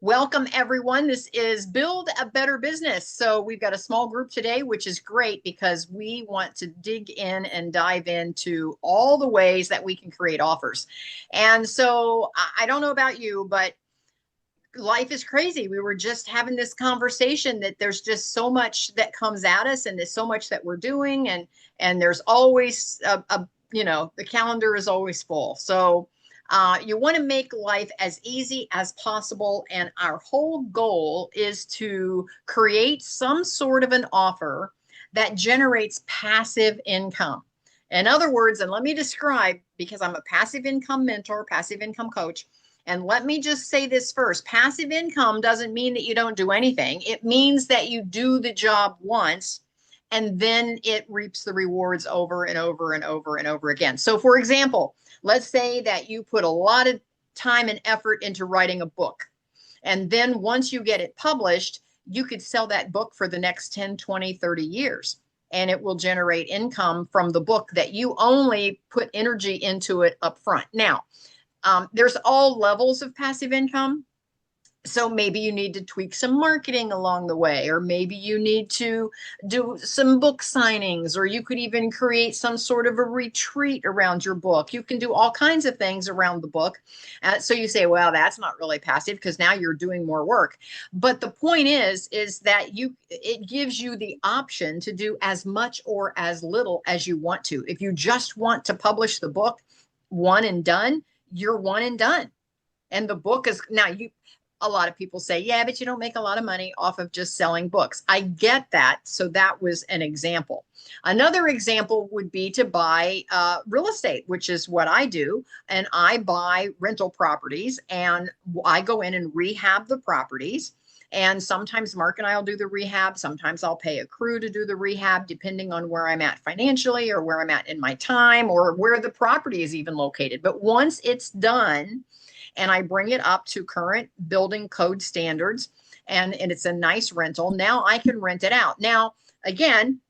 Welcome, everyone. This is Build a Better Business. So we've got a small group today, which is great because we want to dig in and dive into all the ways that we can create offers. And so I don't know about you, but life is crazy. We were just having this conversation that there's just so much that comes at us, and there's so much that we're doing, and there's always the calendar is always full. So you want to make life as easy as possible, and our whole goal is to create some sort of an offer that generates passive income. In other words, and let me describe, because I'm a passive income mentor, passive income coach. And let me just say this first. Passive income doesn't mean that you don't do anything. It means that you do the job once and then it reaps the rewards over and over and over and over again. So for example, let's say that you put a lot of time and effort into writing a book. And then once you get it published, you could sell that book for the next 10, 20, 30 years. And it will generate income from the book that you only put energy into it up front. Now, there's all levels of passive income. So maybe you need to tweak some marketing along the way, or maybe you need to do some book signings, or you could even create some sort of a retreat around your book. You can do all kinds of things around the book. So you say, well, that's not really passive because now you're doing more work. But the point is that it gives you the option to do as much or as little as you want to. If you just want to publish the book, one and done, you're one and done. And the book is now a lot of people say, yeah, but you don't make a lot of money off of just selling books. I get that. So that was an example. Another example would be to buy real estate, which is what I do. And I buy rental properties and I go in and rehab the properties. And sometimes Mark and I will do the rehab. Sometimes I'll pay a crew to do the rehab, depending on where I'm at financially or where I'm at in my time or where the property is even located. But once it's done and I bring it up to current building code standards and it's a nice rental, now I can rent it out. Now, again,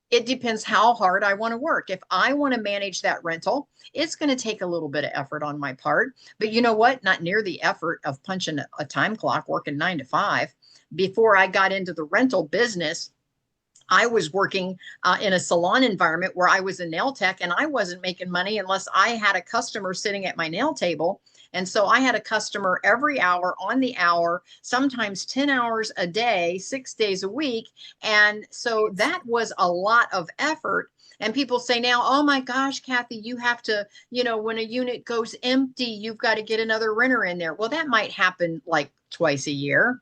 it depends how hard I want to work. If I want to manage that rental, it's going to take a little bit of effort on my part. But you know what? Not near the effort of punching a time clock, working 9 to 5. Before I got into the rental business, I was working in a salon environment where I was a nail tech, and I wasn't making money unless I had a customer sitting at my nail table. And so I had a customer every hour on the hour, sometimes 10 hours a day, 6 days a week. And so that was a lot of effort. And people say now, oh my gosh, Kathy, you have to, when a unit goes empty, you've got to get another renter in there. Well, that might happen like twice a year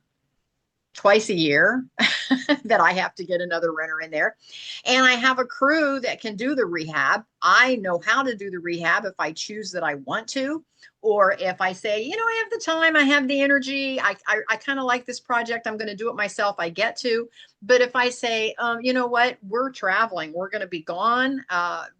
that I have to get another renter in there. And I have a crew that can do the rehab. I know how to do the rehab if I choose that I want to, or if I say, I have the time, I have the energy, I kind of like this project, I'm going to do it myself, I get to. But if I say, you know what, we're traveling, we're going to be gone,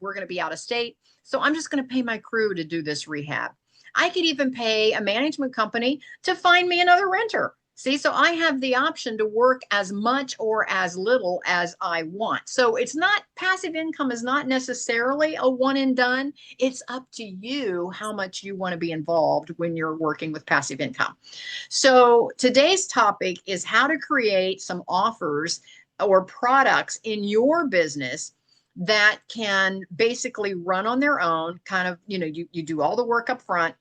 we're going to be out of state, so I'm just going to pay my crew to do this rehab. I could even pay a management company to find me another renter. See, so I have the option to work as much or as little as I want. So it's not, passive income is not necessarily a one and done. It's up to you how much you want to be involved when you're working with passive income. So today's topic is how to create some offers or products in your business that can basically run on their own, kind of, you do all the work up front.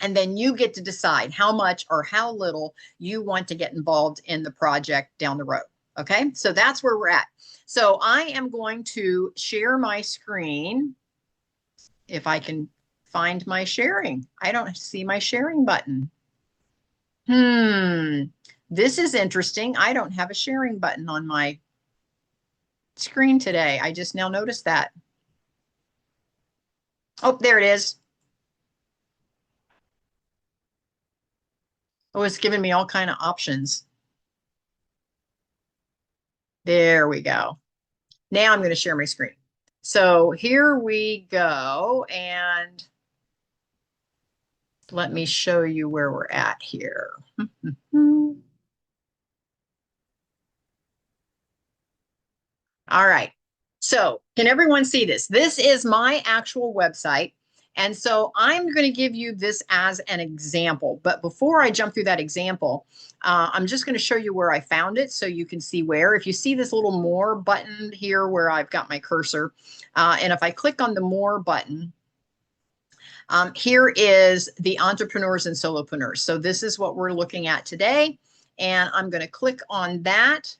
And then you get to decide how much or how little you want to get involved in the project down the road. Okay, so that's where we're at. So I am going to share my screen. If I can find my sharing. I don't see my sharing button. This is interesting. I don't have a sharing button on my screen today. I just now noticed that. Oh, there it is. Oh, it's giving me all kind of options. There we go. Now I'm going to share my screen. So here we go. And let me show you where we're at here. All right. So can everyone see this? This is my actual website. And so I'm going to give you this as an example. But before I jump through that example, I'm just going to show you where I found it so you can see where. If you see this little more button here where I've got my cursor, and if I click on the more button, here is the entrepreneurs and solopreneurs. So this is what we're looking at today. And I'm going to click on that.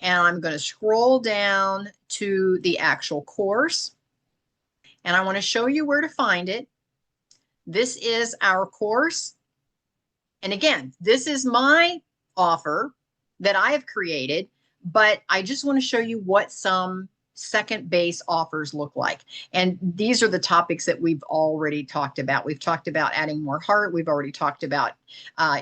And I'm going to scroll down to the actual course. And I want to show you where to find it. This is our course. And again, this is my offer that I have created, but I just want to show you what some second base offers look like. And these are the topics that we've already talked about. We've talked about adding more heart. We've already talked about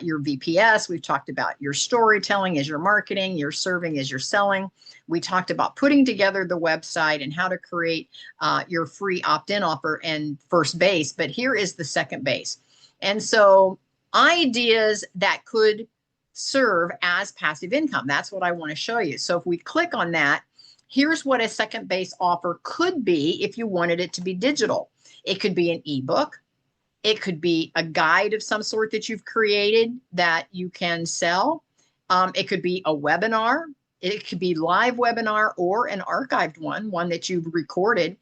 your VPS. We've talked about your storytelling as your marketing, your serving as your selling. We talked about putting together the website and how to create your free opt-in offer and first base. But here is the second base. And so ideas that could serve as passive income. That's what I want to show you. So if we click on that, here's what a second base offer could be if you wanted it to be digital. It could be an ebook. It could be a guide of some sort that you've created that you can sell. It could be a webinar. It could be live webinar or an archived one that you've recorded.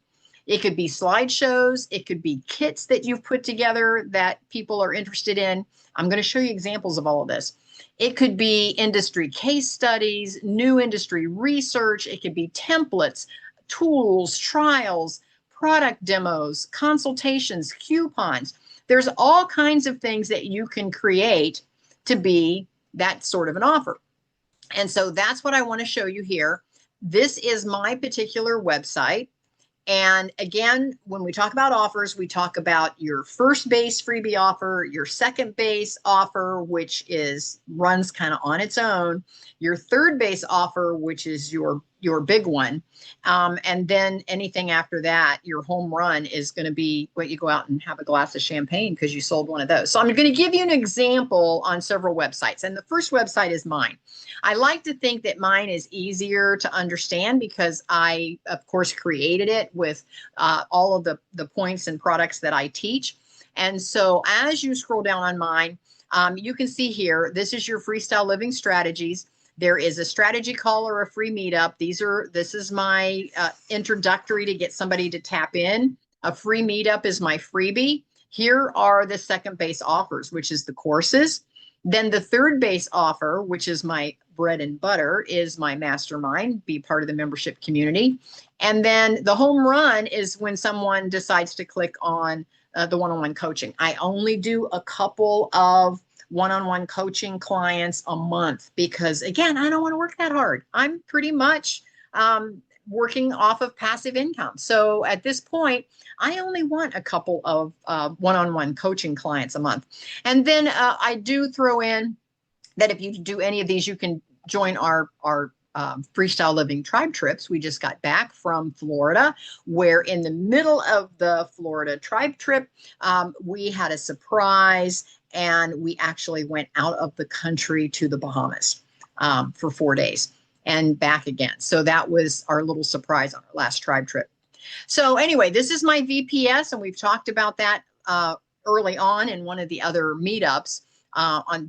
It could be slideshows. It could be kits that you've put together that people are interested in. I'm going to show you examples of all of this. It could be industry case studies, new industry research. It could be templates, tools, trials, product demos, consultations, coupons. There's all kinds of things that you can create to be that sort of an offer. And so that's what I want to show you here. This is my particular website. And again, when we talk about offers, we talk about your first base freebie offer, your second base offer, which runs kind of on its own, your third base offer, which is your big one. And then anything after that, your home run is going to be what you go out and have a glass of champagne because you sold one of those. So I'm going to give you an example on several websites. And the first website is mine. I like to think that mine is easier to understand because I, of course, created it with all of the points and products that I teach. And so as you scroll down on mine, you can see here, this is your freestyle living strategies. There is a strategy call or a free meetup. This is my introductory to get somebody to tap in. A free meetup is my freebie. Here are the second base offers, which is the courses. Then the third base offer, which is my bread and butter, is my mastermind, be part of the membership community. And then the home run is when someone decides to click on the one-on-one coaching. I only do a couple of one-on-one coaching clients a month because, again, I don't want to work that hard. I'm pretty much working off of passive income. So at this point, I only want a couple of one-on-one coaching clients a month. And then I do throw in that if you do any of these, you can join our Freestyle Living Tribe trips. We just got back from Florida, where in the middle of the Florida tribe trip, we had a surprise and we actually went out of the country to the Bahamas for 4 days and back again. So that was our little surprise on our last tribe trip. So anyway, this is my VPS, and we've talked about that early on in one of the other meetups.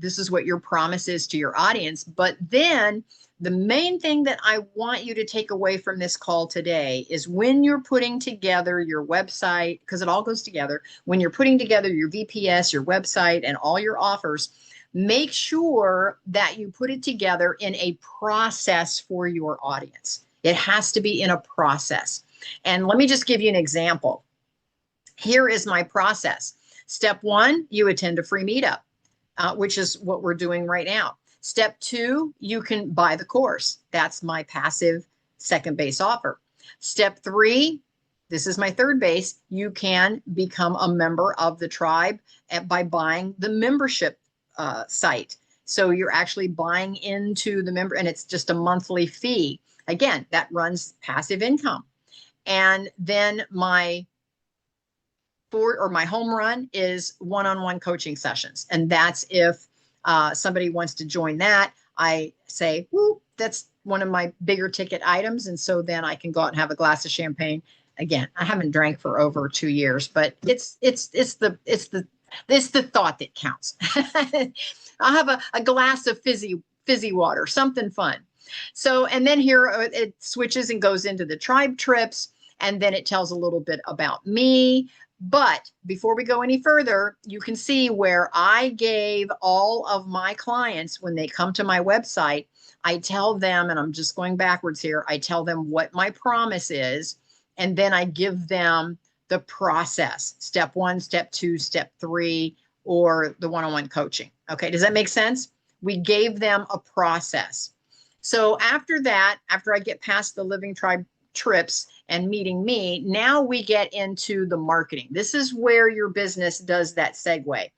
This is what your promise is to your audience. But then the main thing that I want you to take away from this call today is when you're putting together your website, because it all goes together, when you're putting together your VPS, your website, and all your offers, make sure that you put it together in a process for your audience. It has to be in a process. And let me just give you an example. Here is my process. Step one, you attend a free meetup, which is what we're doing right now. Step two, you can buy the course. That's my passive second base offer. Step three, this is my third base. You can become a member of the tribe by buying the membership site. So you're actually buying into the member, and it's just a monthly fee. Again, that runs passive income. And then my home run is one-on-one coaching sessions. And that's if somebody wants to join that, I say, whoo, that's one of my bigger ticket items. And so then I can go out and have a glass of champagne again, I haven't drank for over 2 years, but it's the thought that counts. I'll have a glass of fizzy water, something fun. So, and then here it switches and goes into the tribe trips, and then it tells a little bit about me. But before we go any further, you can see where I gave all of my clients, when they come to my website, I tell them, and I'm just going backwards here, I tell them what my promise is, and then I give them the process, step 1, step 2, step 3, or the one-on-one coaching. Okay, does that make sense? We gave them a process. So after that, after I get past the Living Tribe trips and meeting me, now we get into the marketing. This is where your business does that segue.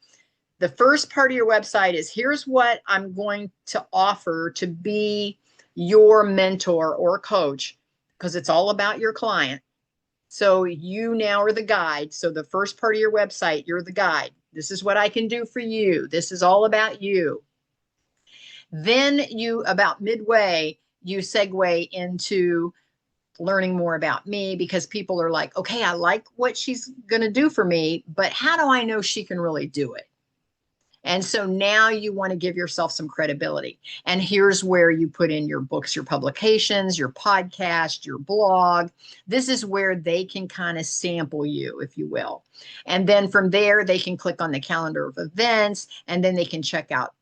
The first part of your website is, here's what I'm going to offer to be your mentor or coach, because it's all about your client. So you now are the guide. So the first part of your website, you're the guide. This is what I can do for you. This is all about you. Then about midway, you segue into learning more about me, because people are like, okay, I like what she's going to do for me, but how do I know she can really do it? And so now you want to give yourself some credibility. And here's where you put in your books, your publications, your podcast, your blog. This is where they can kind of sample you, if you will. And then from there, they can click on the calendar of events, and then they can check out.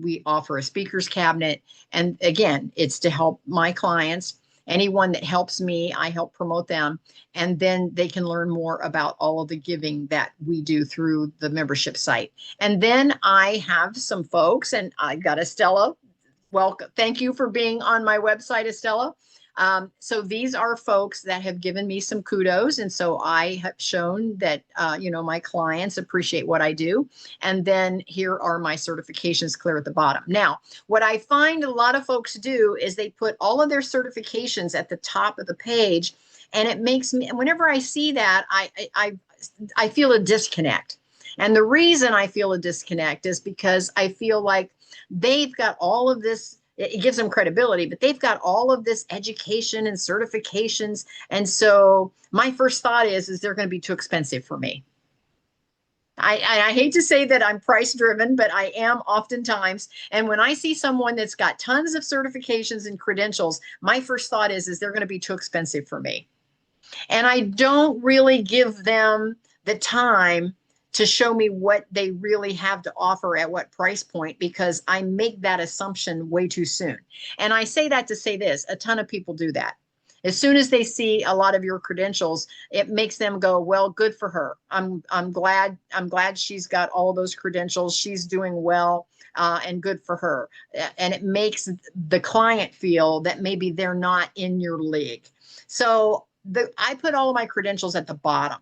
We offer a speaker's cabinet. And again, it's to help my clients. Anyone that helps me, I help promote them. And then they can learn more about all of the giving that we do through the membership site. And then I have some folks, and I got Estella. Welcome. Thank you for being on my website, Estella. So these are folks that have given me some kudos. And so I have shown that, my clients appreciate what I do. And then here are my certifications clear at the bottom. Now, what I find a lot of folks do is they put all of their certifications at the top of the page. And it makes me, whenever I see that, I feel a disconnect. And the reason I feel a disconnect is because I feel like they've got all of this. It gives them credibility, but they've got all of this education and certifications. And so my first thought is they're going to be too expensive for me. I hate to say that I'm price driven, but I am oftentimes. And when I see someone that's got tons of certifications and credentials, my first thought is they're going to be too expensive for me. And I don't really give them the time to show me what they really have to offer at what price point, because I make that assumption way too soon. And I say that to say this, a ton of people do that. As soon as they see a lot of your credentials, it makes them go, well, good for her. I'm glad she's got all those credentials. She's doing well, and good for her. And it makes the client feel that maybe they're not in your league. So I put all of my credentials at the bottom.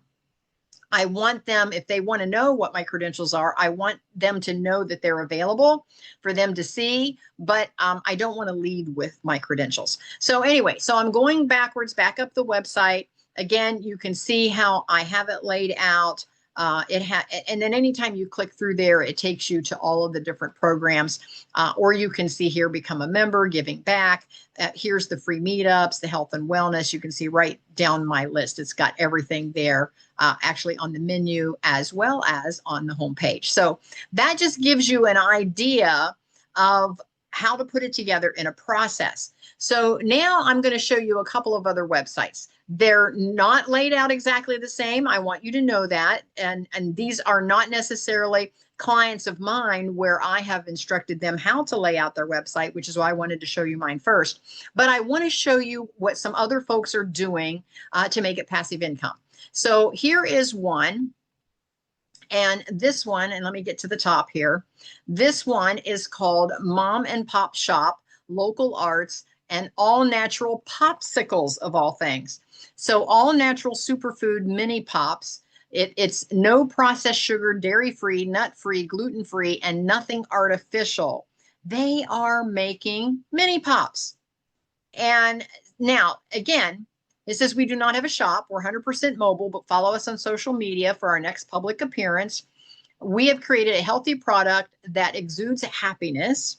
I want them, if they want to know what my credentials are, I want them to know that they're available for them to see, but I don't want to lead with my credentials. So anyway, so I'm going backwards, back up the website. Again, you can see how I have it laid out. And then anytime you click through there, it takes you to all of the different programs, or you can see here, become a member, giving back. Here's the free meetups, the health and wellness. You can see right down my list. It's got everything there, actually on the menu as well as on the homepage. So that just gives you an idea of how to put it together in a process. So now I'm going to show you a couple of other websites. They're not laid out exactly the same. I want you to know that. And these are not necessarily clients of mine where I have instructed them how to lay out their website, which is why I wanted to show you mine first. But I want to show you what some other folks are doing to make it passive income. So here is one. And this one, and let me get to the top here. This one is called Mom and Pop Shop, Local Arts, and All Natural Popsicles of all things. So all natural superfood mini pops. It's no processed sugar, dairy-free, nut-free, gluten-free, and nothing artificial. They are making mini pops. And now, again, it says we do not have a shop. We're 100% mobile, but follow us on social media for our next public appearance. We have created a healthy product that exudes happiness.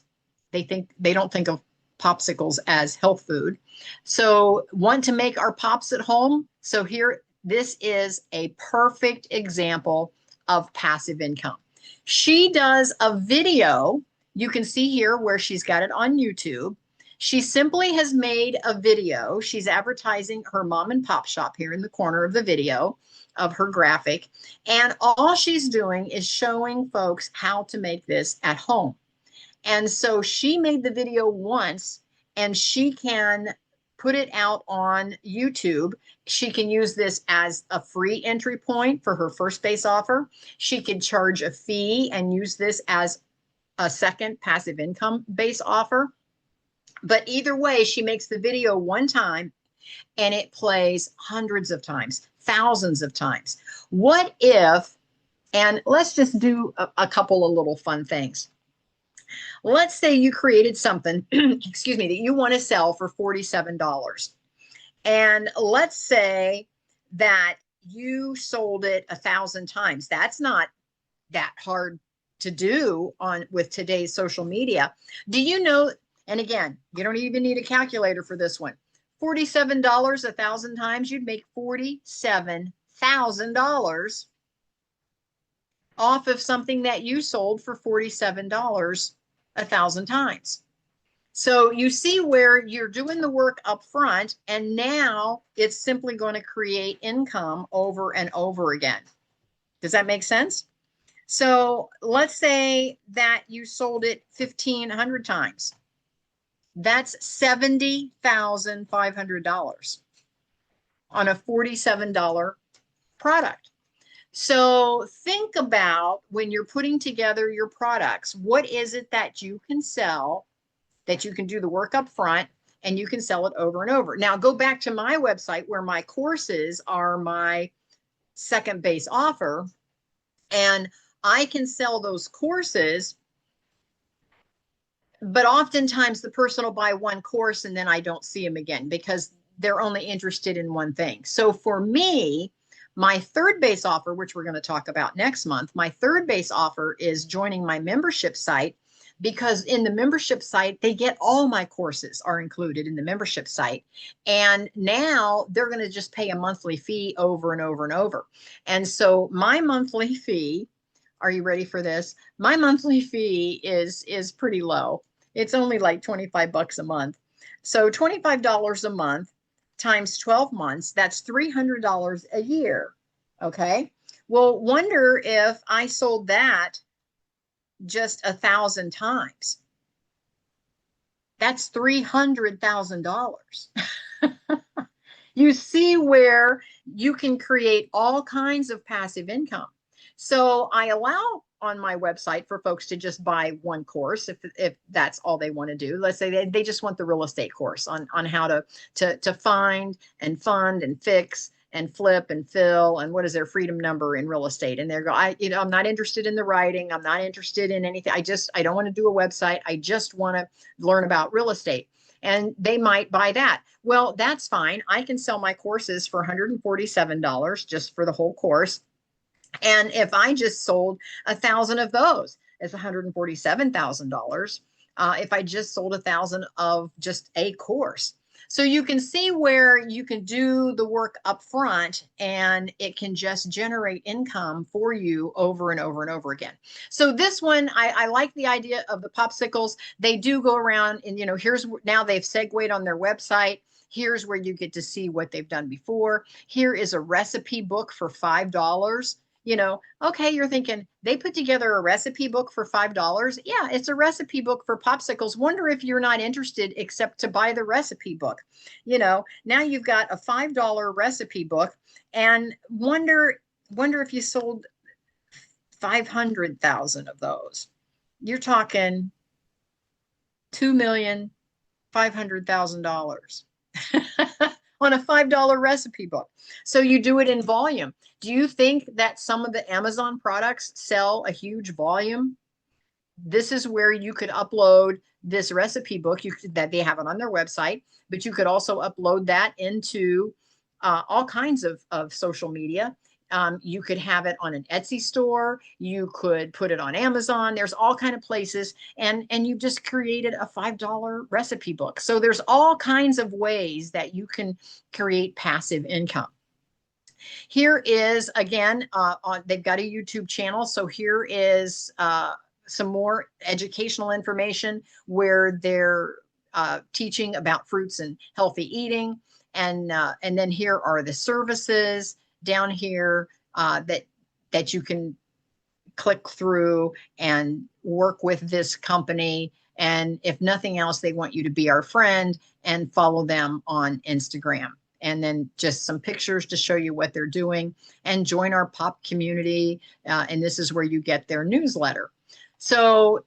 They don't think of popsicles as health food. So want to make our pops at home? So here, this is a perfect example of passive income. She does a video. You can see here where she's got it on YouTube. She simply has made a video. She's advertising her mom and pop shop here in the corner of the video of her graphic. And all she's doing is showing folks how to make this at home. And so she made the video once, and she can put it out on YouTube. She can use this as a free entry point for her first base offer. She could charge a fee and use this as a second passive income base offer. But either way, she makes the video one time and it plays hundreds of times, thousands of times. What if, and let's just do a couple of little fun things. Let's say you created something, excuse me, that you want to sell for $47. And let's say that you sold it 1,000 times. That's not that hard to do with today's social media. Do you know, and again, you don't even need a calculator for this one. $47 1,000 times, you'd make $47,000 off of something that you sold for $47 1,000 times. So you see where you're doing the work up front, and now it's simply going to create income over and over again. Does that make sense? So let's say that you sold it 1,500 times. That's $70,500 on a $47 product. So think about when you're putting together your products, what is it that you can sell, that you can do the work up front, and you can sell it over and over. Now go back to my website where my courses are my second base offer, and I can sell those courses, but oftentimes the person will buy one course and then I don't see them again because they're only interested in one thing. So for me, my third base offer, which we're going to talk about next month, my third base offer is joining my membership site, because in the membership site, they get all my courses are included in the membership site. And now they're going to just pay a monthly fee over and over and over. And so my monthly fee, are you ready for this? My monthly fee is pretty low. It's only like 25 bucks a month. So $25 a month times 12 months, that's $300 a year. Okay. Well, wonder if I sold that just 1,000 times. That's $300,000. You see where you can create all kinds of passive income. So I allow on my website for folks to just buy one course if that's all they want to do. Let's say they just want the real estate course on how to find and fund and fix and flip and fill and what is their freedom number in real estate. And they're going, I'm not interested in the writing. I'm not interested in anything. I don't want to do a website. I just want to learn about real estate. And they might buy that. Well, that's fine. I can sell my courses for $147 just for the whole course. And if I just sold 1,000 of those, it's $147,000. If I just sold 1,000 of just a course. So you can see where you can do the work up front and it can just generate income for you over and over and over again. So this one, I like the idea of the popsicles. They do go around and, here's now they've segued on their website. Here's where you get to see what they've done before. Here is a recipe book for $5. Okay, you're thinking they put together a recipe book for $5. Yeah, it's a recipe book for popsicles. Wonder if you're not interested except to buy the recipe book. Now you've got a $5 recipe book, and wonder if you sold 500,000 of those. You're talking $2,500,000 on a $5 recipe book. So you do it in volume. Do you think that some of the Amazon products sell a huge volume? This is where you could upload this recipe book that they have it on their website, but you could also upload that into all kinds of social media. You could have it on an Etsy store. You could put it on Amazon. There's all kind of places, and you just created a $5 recipe book. So there's all kinds of ways that you can create passive income. Here is, again, they've got a YouTube channel. So here is some more educational information where they're teaching about fruits and healthy eating. And then here are the services down here that you can click through and work with this company. And if nothing else, they want you to be our friend and follow them on Instagram. And then just some pictures to show you what they're doing, and join our pop community. And this is where you get their newsletter. So,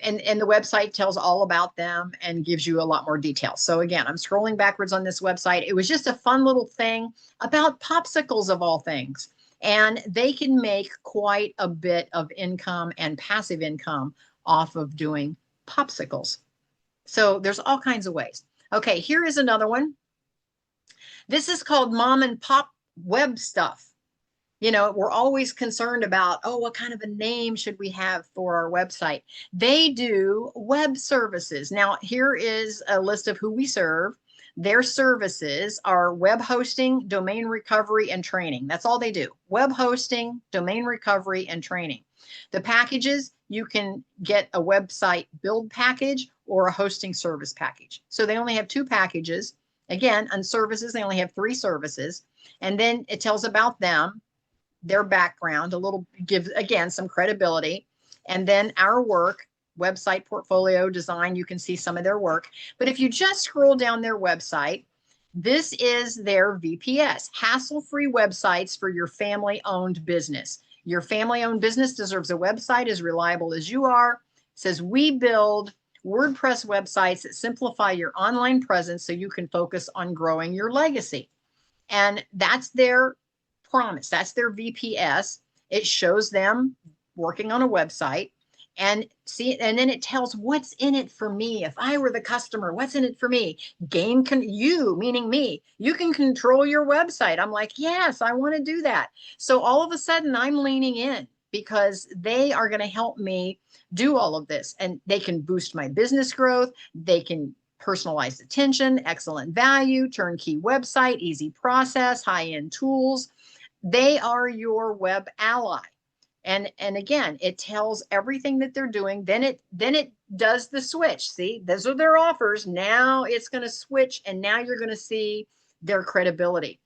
and the website tells all about them and gives you a lot more detail. So again, I'm scrolling backwards on this website. It was just a fun little thing about popsicles of all things. And they can make quite a bit of income and passive income off of doing popsicles. So there's all kinds of ways. Okay, here is another one. This is called mom and pop web stuff. You know, we're always concerned about, oh, what kind of a name should we have for our website? They do web services. Now, here is a list of who we serve. Their services are web hosting, domain recovery, and training. That's all they do. Web hosting, domain recovery, and training. The packages, you can get a website build package or a hosting service package. So they only have 2 packages. Again, on services, they only have 3 services. And then it tells about them, their background, a little, gives, again, some credibility. And then our work, website portfolio design, you can see some of their work. But if you just scroll down their website, this is their VPS, hassle-free websites for your family-owned business. Your family-owned business deserves a website as reliable as you are. It says, we build WordPress websites that simplify your online presence so you can focus on growing your legacy. And that's their promise. That's their VPS. It shows them working on a website, and see, and then it tells what's in it for me. If I were the customer, what's in it for me? You, meaning me, you can control your website. I'm like, yes, I want to do that. So all of a sudden I'm leaning in because they are going to help me do all of this, and they can boost my business growth. They can personalized attention, excellent value, turnkey website, easy process, high-end tools. They are your web ally. And again, it tells everything that they're doing. Then it does the switch. See, those are their offers. Now it's going to switch, and now you're going to see their credibility.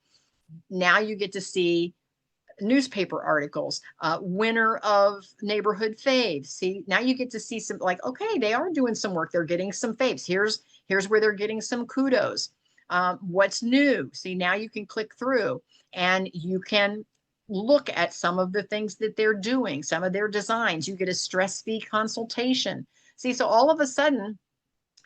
Now you get to see newspaper articles, winner of neighborhood faves. See, now you get to see some, like, okay, they are doing some work. They're getting some faves. Here's where they're getting some kudos. What's new? See, now you can click through and you can look at some of the things that they're doing, some of their designs. You get a stress-free consultation. See, so all of a sudden,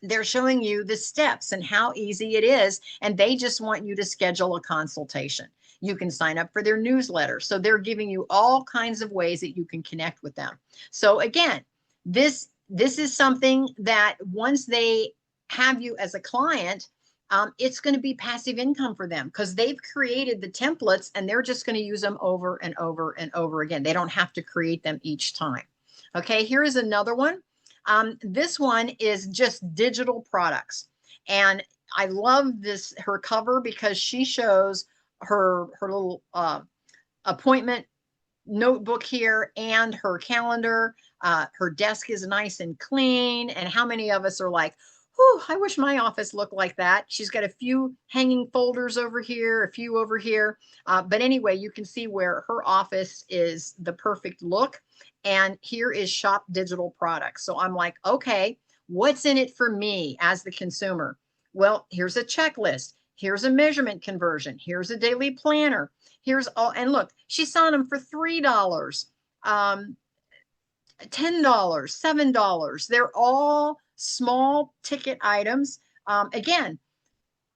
they're showing you the steps and how easy it is, and they just want you to schedule a consultation. You can sign up for their newsletter. So they're giving you all kinds of ways that you can connect with them. So again, this is something that once they have you as a client, it's going to be passive income for them because they've created the templates and they're just going to use them over and over and over again. They don't have to create them each time. Okay, here is another one. This one is just digital products. And I love her cover because she shows her little appointment notebook here and her calendar. Her desk is nice and clean. And how many of us are like, whew, I wish my office looked like that. She's got a few hanging folders over here, a few over here. But anyway, you can see where her office is the perfect look. And here is shop digital products. So I'm like, okay, what's in it for me as the consumer? Well, here's a checklist. Here's a measurement conversion. Here's a daily planner. Here's all, and look, she's selling them for $3, $10, $7. They're all small ticket items. Again,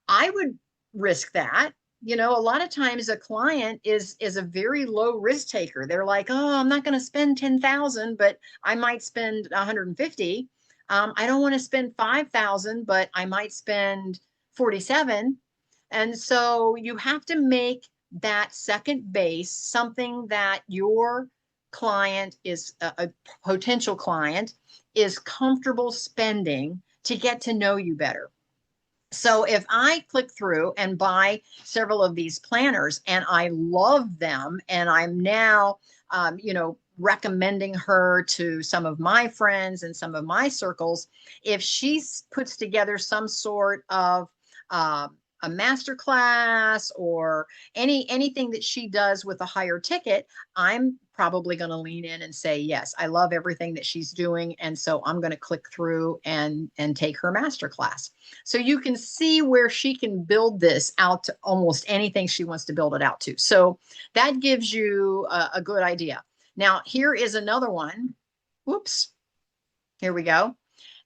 I would risk that. You know, a lot of times a client is a very low risk taker. They're like, oh, I'm not going to spend 10,000, but I might spend 150. I don't want to spend 5,000, but I might spend 47. And so you have to make that second base, something that your client is a potential client is comfortable spending to get to know you better. So if I click through and buy several of these planners and I love them, and I'm now, recommending her to some of my friends and some of my circles, if she puts together some sort of a master class or anything that she does with a higher ticket, I'm probably going to lean in and say, yes, I love everything that she's doing. And so I'm going to click through and take her master class. So you can see where she can build this out to almost anything she wants to build it out to. So that gives you a good idea. Now, here is another one. Whoops. Here we go.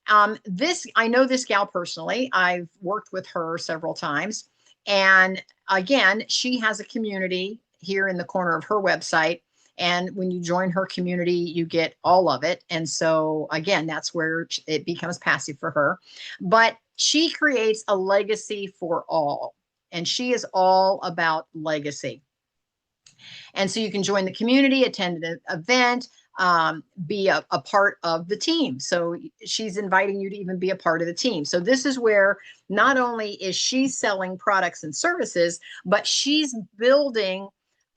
I know this gal personally. I've worked with her several times. And again, she has a community here in the corner of her website. And when you join her community, you get all of it. And so again, that's where it becomes passive for her. But she creates a legacy for all. And she is all about legacy. And so you can join the community, attend an event, be a part of the team. So she's inviting you to even be a part of the team. So this is where not only is she selling products and services, but she's building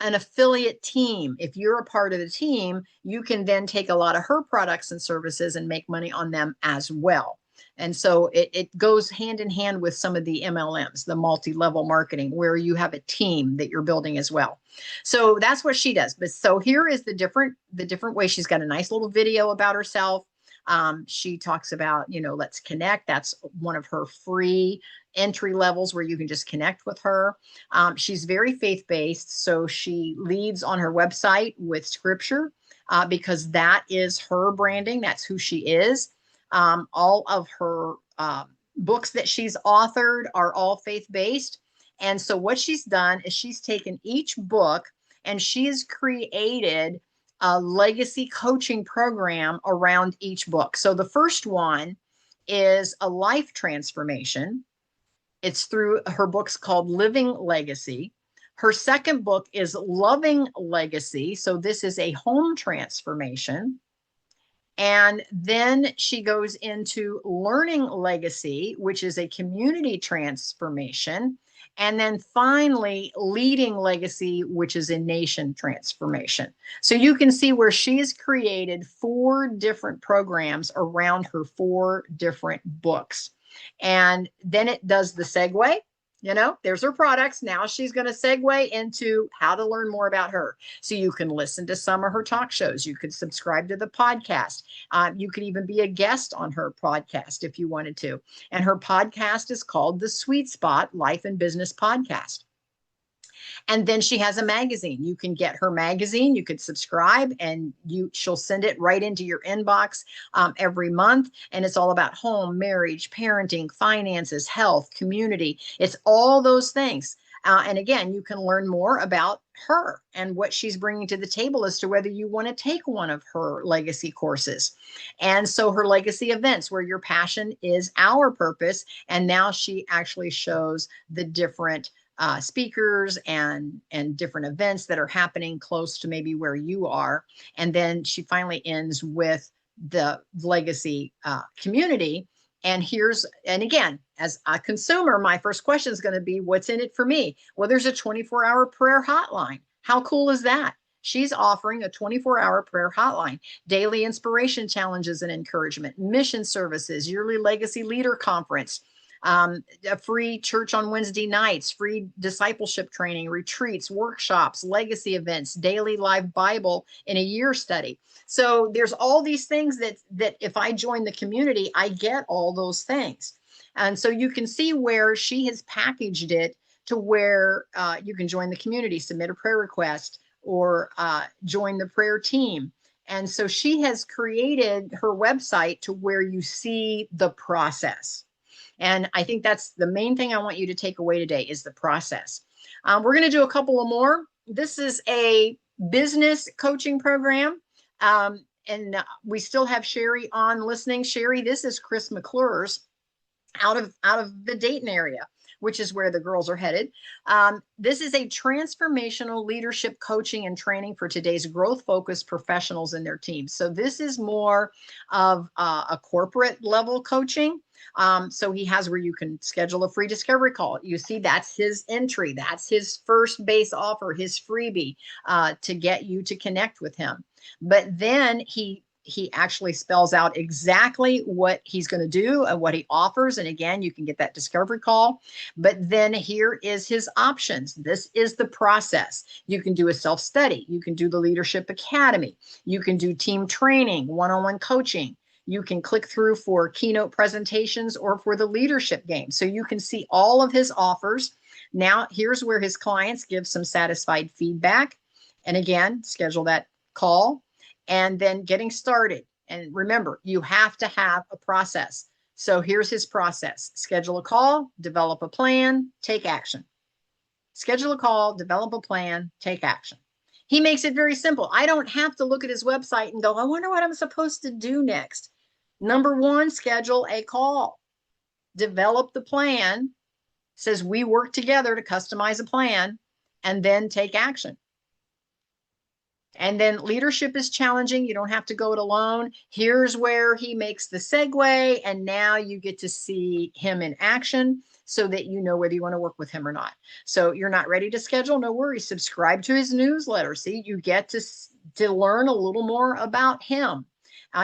an affiliate team. If you're a part of the team, you can then take a lot of her products and services and make money on them as well. And so it goes hand in hand with some of the MLMs, the multi-level marketing, where you have a team that you're building as well. So that's what she does. But so here is the different way. She's got a nice little video about herself. She talks about, let's connect. That's one of her free entry levels where you can just connect with her. She's very faith-based. So she leads on her website with scripture because that is her branding. That's who she is. All of her books that she's authored are all faith-based. And so what she's done is she's taken each book and she has created a legacy coaching program around each book. So the first one is a life transformation. It's through her books called Living Legacy. Her second book is Loving Legacy. So this is a home transformation. And then she goes into Learning Legacy, which is a community transformation. And then finally, Leading Legacy, which is a nation transformation. So you can see where she has created 4 different programs around her 4 different books. And then it does the segue. There's her products. Now she's going to segue into how to learn more about her. So you can listen to some of her talk shows. You could subscribe to the podcast. You could even be a guest on her podcast if you wanted to. And her podcast is called The Sweet Spot Life and Business Podcast. And then she has a magazine. You can get her magazine. You could subscribe and she'll send it right into your inbox every month. And it's all about home, marriage, parenting, finances, health, community. It's all those things. And again, you can learn more about her and what she's bringing to the table as to whether you want to take one of her legacy courses. And so her legacy events, where your passion is our purpose. And now she actually shows the different speakers and different events that are happening close to maybe where you are. And then she finally ends with the legacy community. And again, as a consumer, my first question is going to be, what's in it for me? Well, there's a 24-hour prayer hotline. How cool is that? She's offering a 24-hour prayer hotline, daily inspiration challenges and encouragement, mission services, yearly legacy leader conference, a free church on Wednesday nights, free discipleship training, retreats, workshops, legacy events, daily live Bible in a year study. So there's all these things that if I join the community, I get all those things. And so you can see where she has packaged it to where you can join the community, submit a prayer request, or join the prayer team. And so she has created her website to where you see the process. And I think that's the main thing I want you to take away today is the process. We're going to do a couple of more. This is a business coaching program. And we still have Sherry on listening. Sherry, this is Chris McClure's out of the Dayton area. which is where the girls are headed. This is a transformational leadership coaching and training for today's growth-focused professionals and their teams. So this is more of a corporate level coaching. So he has where you can schedule a free discovery call. You see, that's his entry. That's his first base offer, his freebie to get you to connect with him. But then he actually spells out exactly what he's going to do and what he offers. And again, you can get that discovery call. But then here is his options. This is the process. You can do a self-study. You can do the Leadership Academy. You can do team training, one-on-one coaching. You can click through for keynote presentations or for the leadership game. So you can see all of his offers. Now, here's where his clients give some satisfied feedback. And again, schedule that call and then getting started. And remember, you have to have a process. So here's his process. Schedule a call, develop a plan, take action. Schedule a call, develop a plan, take action. He makes it very simple. I don't have to look at his website and go, I wonder what I'm supposed to do next. Number one, schedule a call. Develop the plan. Says we work together to customize a plan and then take action. And then leadership is challenging. You don't have to go it alone. Here's where he makes the segue. And now you get to see him in action so that you know whether you want to work with him or not. So you're not ready to schedule? No worries. Subscribe to his newsletter. See, you get to learn a little more about him.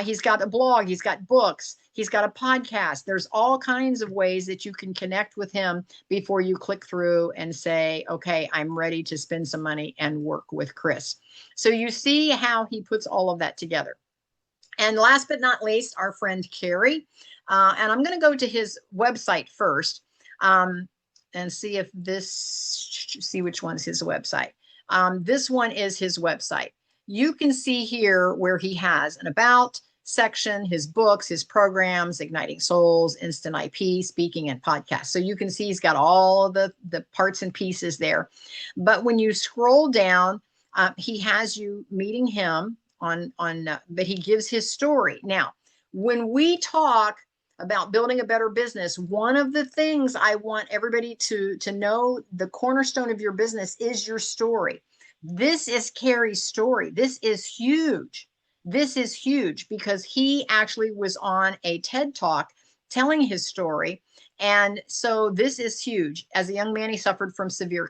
He's got a blog, he's got books, he's got a podcast. There's all kinds of ways that you can connect with him before you click through and say, okay, I'm ready to spend some money and work with Chris. So you see how he puts all of that together. And last but not least, our friend Carrie. And I'm going to go to his website first and see if see which one's his website. This one is his website. You can see here where he has an about section, his books, his programs, Igniting Souls, Instant IP, speaking, and podcasts. So you can see he's got all the parts and pieces there. But when you scroll down, he has you meeting him but he gives his story. Now, when we talk about building a better business, one of the things I want everybody to know, the cornerstone of your business is your story. This is Carrie's story. This is huge. This is huge because he actually was on a TED Talk telling his story. And so this is huge. As a young man, he suffered from severe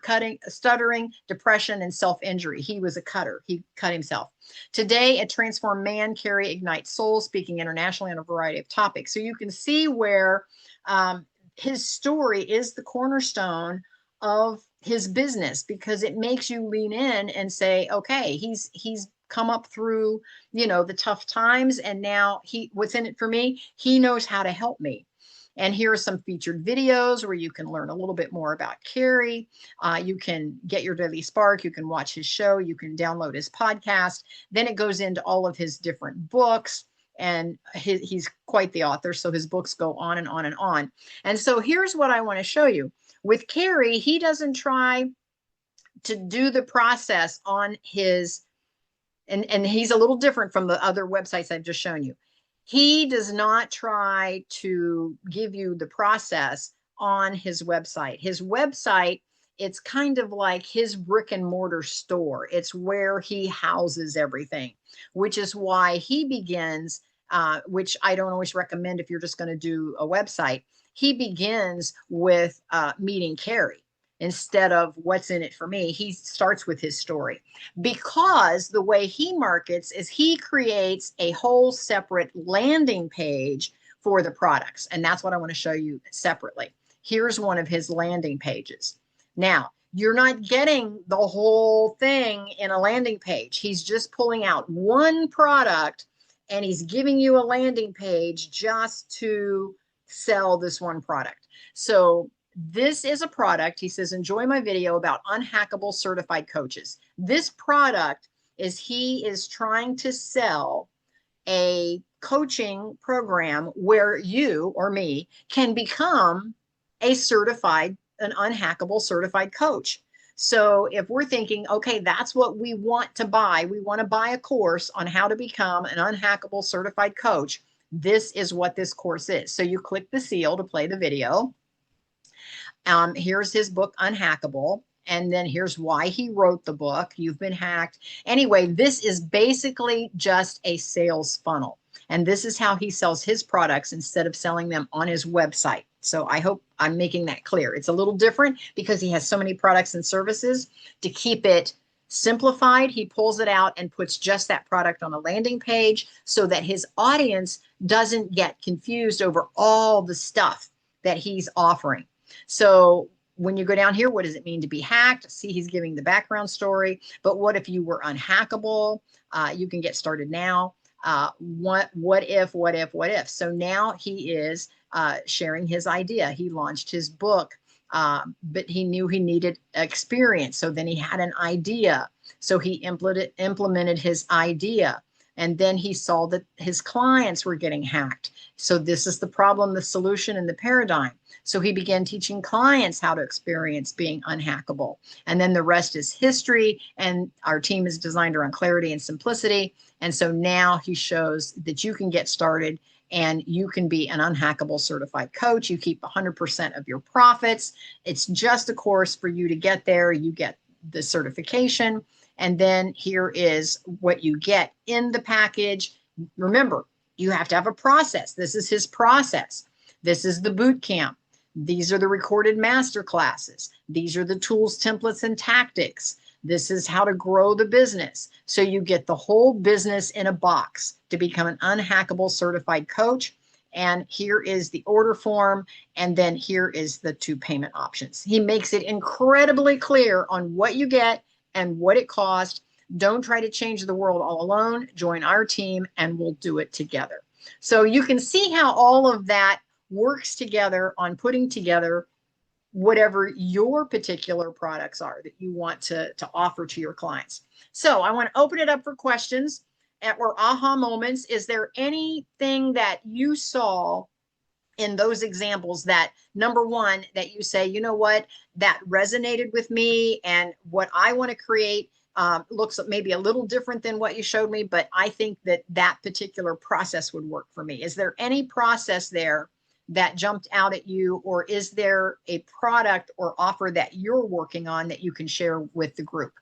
stuttering, depression, and self-injury. He was a cutter. He cut himself. Today, a transformed man, Carrie ignites souls, speaking internationally on a variety of topics. So you can see where his story is the cornerstone of his business, because it makes you lean in and say, okay, he's come up through, the tough times. And now what's in it for me? He knows how to help me. And here are some featured videos where you can learn a little bit more about Carrie. You can get your daily spark. You can watch his show. You can download his podcast. Then it goes into all of his different books. And he's quite the author. So his books go on and on and on. And so here's what I want to show you. With Carrie, he doesn't try to do the process on his, and he's a little different from the other websites I've just shown you. He does not try to give you the process on his website. His website, it's kind of like his brick and mortar store. It's where he houses everything, which is why he begins, which I don't always recommend if you're just going to do a website. He begins with meeting Carrie instead of what's in it for me. He starts with his story, because the way he markets is he creates a whole separate landing page for the products. And that's what I want to show you separately. Here's one of his landing pages. Now, you're not getting the whole thing in a landing page. He's just pulling out one product and he's giving you a landing page just to sell this one product. So this is a product. He says, enjoy my video about unhackable certified coaches. This product he is trying to sell a coaching program where you or me can become an unhackable certified coach. So if we're thinking, okay, that's what we want to buy. We want to buy a course on how to become an unhackable certified coach. This is what this course is. So you click the seal to play the video. Here's his book, Unhackable. And then here's why he wrote the book. You've been hacked. Anyway, this is basically just a sales funnel. And this is how he sells his products instead of selling them on his website. So I hope I'm making that clear. It's a little different because he has so many products and services. To keep it simplified, he pulls it out and puts just that product on a landing page so that his audience doesn't get confused over all the stuff that he's offering. So when you go down here, what does it mean to be hacked? See, he's giving the background story. But what if you were unhackable? You can get started now. What if? So now he is sharing his idea. He launched his book, but he knew he needed experience. So then he had an idea. So he implemented his idea. And then he saw that his clients were getting hacked. So this is the problem, the solution, and the paradigm. So he began teaching clients how to experience being unhackable. And then the rest is history. And our team is designed around clarity and simplicity. And so now he shows that you can get started and you can be an unhackable certified coach. You keep 100% of your profits. It's just a course for you to get there. You get the certification. And then here is what you get in the package. Remember, you have to have a process. This is his process. This is the boot camp. These are the recorded master classes. These are the tools, templates, and tactics. This is how to grow the business. So you get the whole business in a box to become an unhackable certified coach. And here is the order form. And then here is the 2 payment options. He makes it incredibly clear on what you get and what it costs. Don't try to change the world all alone. Join our team and we'll do it together. So you can see how all of that works together on putting together whatever your particular products are that you want to offer to your clients. So I want to open it up for questions or aha moments. Is there anything that you saw in those examples that, number one, that you say, you know what, that resonated with me and what I want to create looks maybe a little different than what you showed me, but I think that that particular process would work for me? Is there any process there that jumped out at you, or is there a product or offer that you're working on that you can share with the group?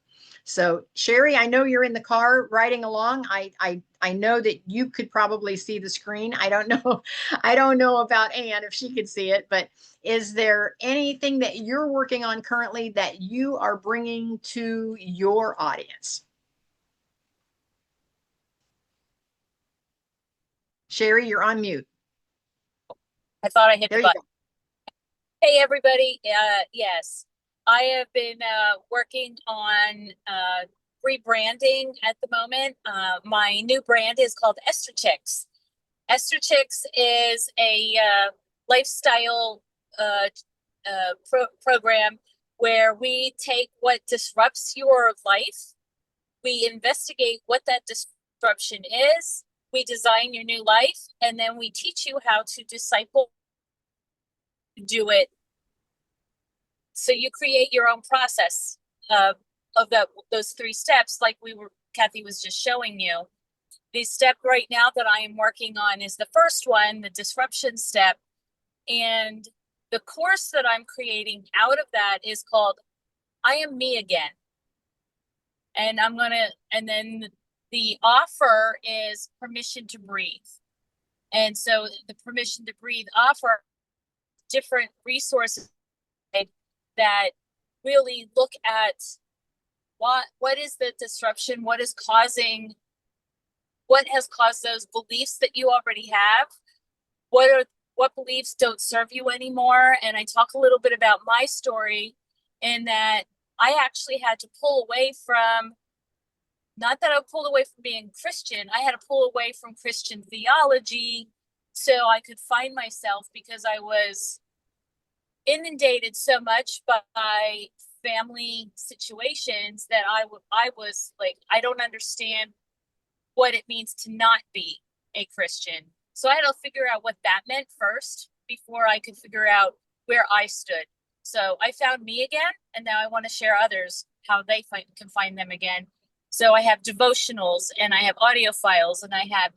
So Sherry, I know you're in the car riding along. I know that you could probably see the screen. I don't know. I don't know about Anne if she could see it, but is there anything that you're working on currently that you are bringing to your audience? Sherry, you're on mute. I thought I hit There the you button. go. Hey, everybody. Yes, I have been working on rebranding at the moment. My new brand is called Esther Chicks. Esther Chicks is a lifestyle program where we take what disrupts your life, we investigate what that disruption is, we design your new life, and then we teach you how to disciple, do it. So you create your own process of those 3 steps, like Kathy was just showing you. The step right now that I am working on is the first one, the disruption step. And the course that I'm creating out of that is called I Am Me Again. And and then the offer is Permission to Breathe. And so the Permission to Breathe offer different resources that really look at what is the disruption, what has caused those beliefs that you already have, what beliefs don't serve you anymore. And I talk a little bit about my story in that I actually had to pull away from, not that I pulled away from being Christian, I had to pull away from Christian theology so I could find myself, because I was inundated so much by family situations that I was like, I don't understand what it means to not be a Christian. So I had to figure out what that meant first before I could figure out where I stood. So I found me again, and now I want to share others how they can find them again. So I have devotionals, and I have audio files, and I have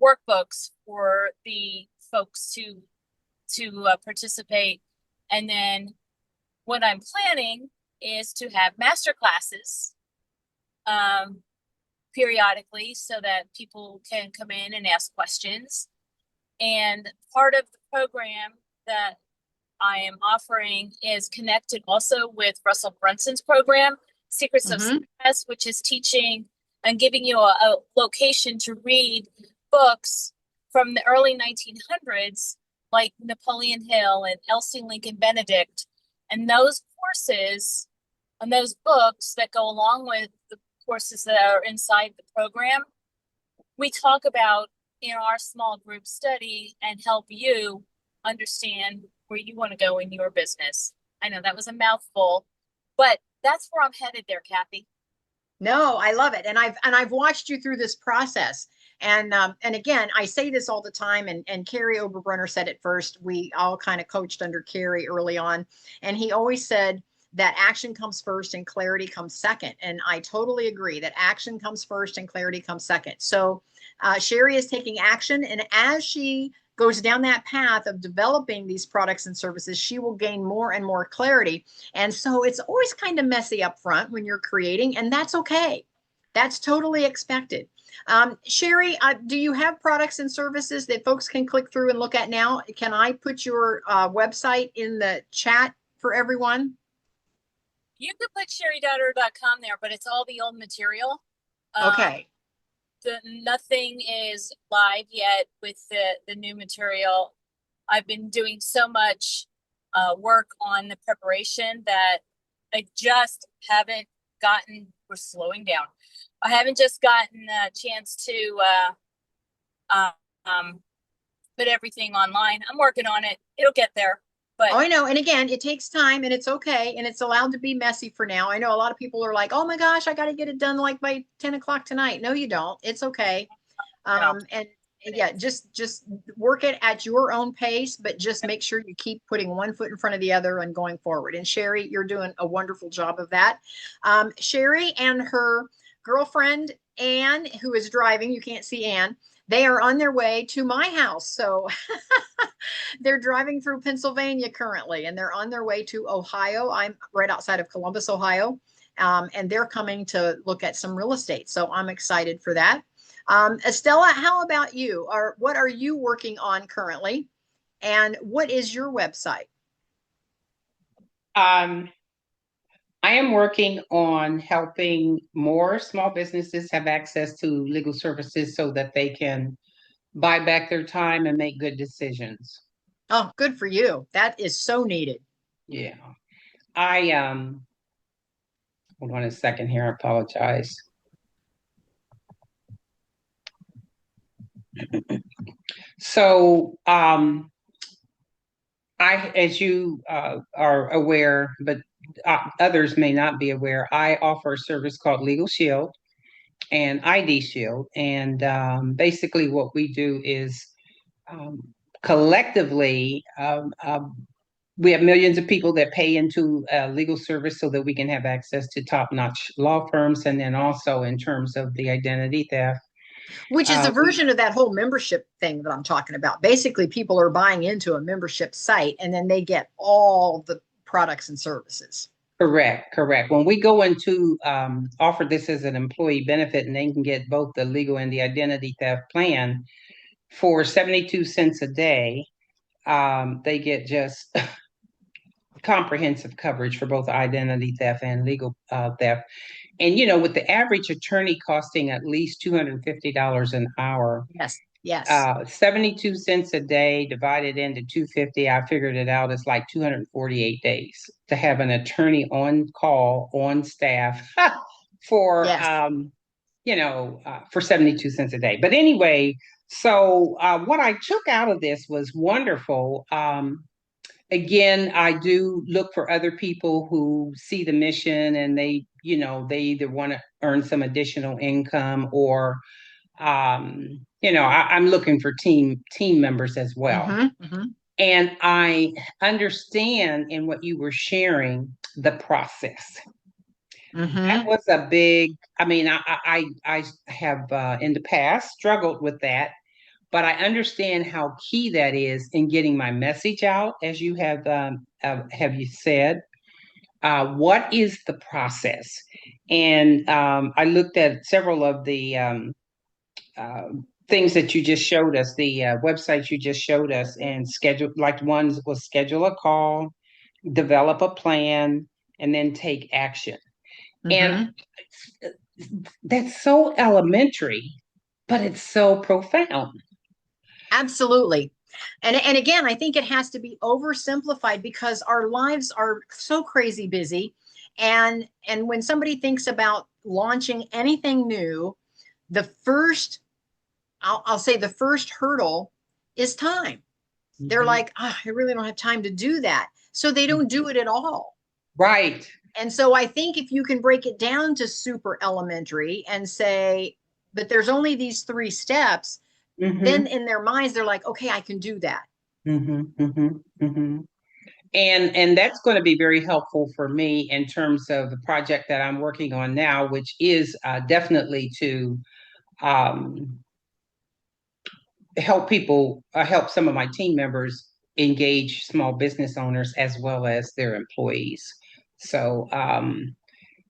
workbooks for the folks to participate. And then what I'm planning is to have master classes periodically so that people can come in and ask questions. And part of the program that I am offering is connected also with Russell Brunson's program, Secrets of Success, which is teaching and giving you a location to read books from the early 1900s, like Napoleon Hill and Elsie Lincoln Benedict. And those courses and those books that go along with the courses that are inside the program, we talk about in our small group study and help you understand where you want to go in your business. I know that was a mouthful, but that's where I'm headed there, Kathy. No, I love it. And I've watched you through this process. And again, I say this all the time, and Carrie Oberbrunner said it first. We all kind of coached under Carrie early on, and he always said that action comes first and clarity comes second. And I totally agree that action comes first and clarity comes second. So Sherry is taking action, and as she goes down that path of developing these products and services, she will gain more and more clarity. And so it's always kind of messy up front when you're creating, and that's okay. That's totally expected. Sherry, do you have products and services that folks can click through and look at now? Can I put your website in the chat for everyone? You could put sherrydaughter.com there, but it's all the old material. Okay. Nothing is live yet with the new material. I've been doing so much work on the preparation that I just haven't gotten, we're slowing down. I haven't just gotten a chance to put everything online. I'm working on it. It'll get there. But oh, I know. And again, it takes time, and it's okay. And it's allowed to be messy for now. I know a lot of people are like, oh my gosh, I got to get it done like by 10 o'clock tonight. No, you don't. It's okay. And yeah, just work it at your own pace, but just make sure you keep putting one foot in front of the other and going forward. And Sherry, you're doing a wonderful job of that. Sherry and her girlfriend, Anne, who is driving, you can't see Anne, they are on their way to my house. So they're driving through Pennsylvania currently, and they're on their way to Ohio. I'm right outside of Columbus, Ohio, and they're coming to look at some real estate. So I'm excited for that. Estella, how about you? What are you working on currently? And what is your website? I am working on helping more small businesses have access to legal services so that they can buy back their time and make good decisions. Oh, good for you. That is so needed. Yeah. I hold on a second here, I apologize. So as you are aware, but others may not be aware, I offer a service called Legal Shield and ID Shield. And basically what we do is collectively, we have millions of people that pay into legal service so that we can have access to top-notch law firms. And then also in terms of the identity theft, which is a version of that whole membership thing that I'm talking about. Basically, people are buying into a membership site, and then they get all the products and services. Correct. When we go into offer this as an employee benefit, and they can get both the legal and the identity theft plan for 72 cents a day, they get just comprehensive coverage for both identity theft and legal theft. And, you know, with the average attorney costing at least $250 an hour. Yes. 72 cents a day divided into 250, I figured it out, it's like 248 days to have an attorney on call, on staff for, yes. For 72 cents a day. But anyway, so what I took out of this was wonderful. Again, I do look for other people who see the mission and they either want to earn some additional income or, I'm looking for team members as well. And I understand in what you were sharing, the process. That was a big, I have in the past struggled with that, but I understand how key that is in getting my message out, as you have have you said? What is the process? And I looked at several of the uh, things that you just showed us, the websites you just showed us, and schedule, like one was schedule a call, develop a plan, and then take action. And that's so elementary, but it's so profound. Absolutely. And again, I think it has to be oversimplified because our lives are so crazy busy. And when somebody thinks about launching anything new, the first, I'll say the first hurdle is time. They're like, oh, I really don't have time to do that. So they don't do it at all. Right. And so I think if you can break it down to super elementary and say, but there's only these 3 steps, then in their minds, they're like, okay, I can do that. And that's going to be very helpful for me in terms of the project that I'm working on now, which is definitely to help some of my team members engage small business owners as well as their employees. So, and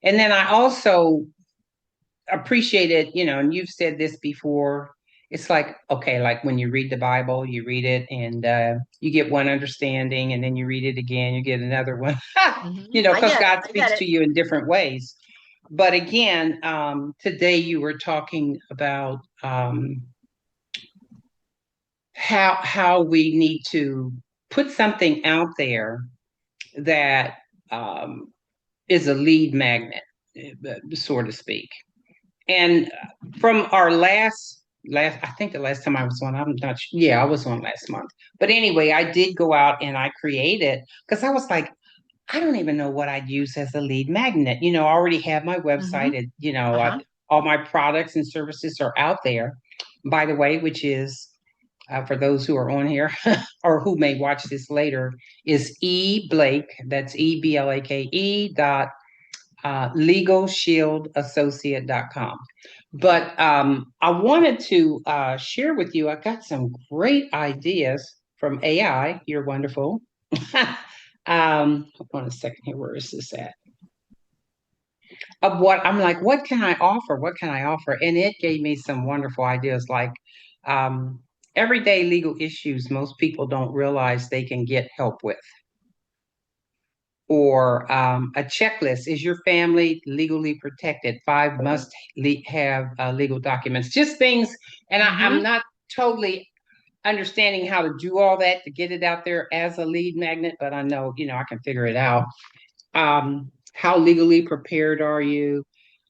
then I also appreciate it, and you've said this before. It's like, okay, like when you read the Bible, you read it and you get one understanding, and then you read it again, you get another one, because God speaks to you in different ways. But again, today you were talking about how we need to put something out there that is a lead magnet, so to speak. And from our last, I think the last time I was on, I'm not sure. Yeah, I was on last month. But anyway, I did go out and I created, because I was like, I don't even know what I'd use as a lead magnet. I already have my website and, all my products and services are out there, by the way, which is, for those who are on here or who may watch this later, is Blake, that's EBLAKE legalshieldassociate.com. But I wanted to share with you, I got some great ideas from AI. You're wonderful. Hold on a second here. Where is this at? Of what I'm like, what can I offer? What can I offer? And it gave me some wonderful ideas like everyday legal issues most people don't realize they can get help with. Or a checklist. Is your family legally protected? 5 must have legal documents. Just things. And I'm not totally understanding how to do all that to get it out there as a lead magnet, but I know, I can figure it out. How legally prepared are you?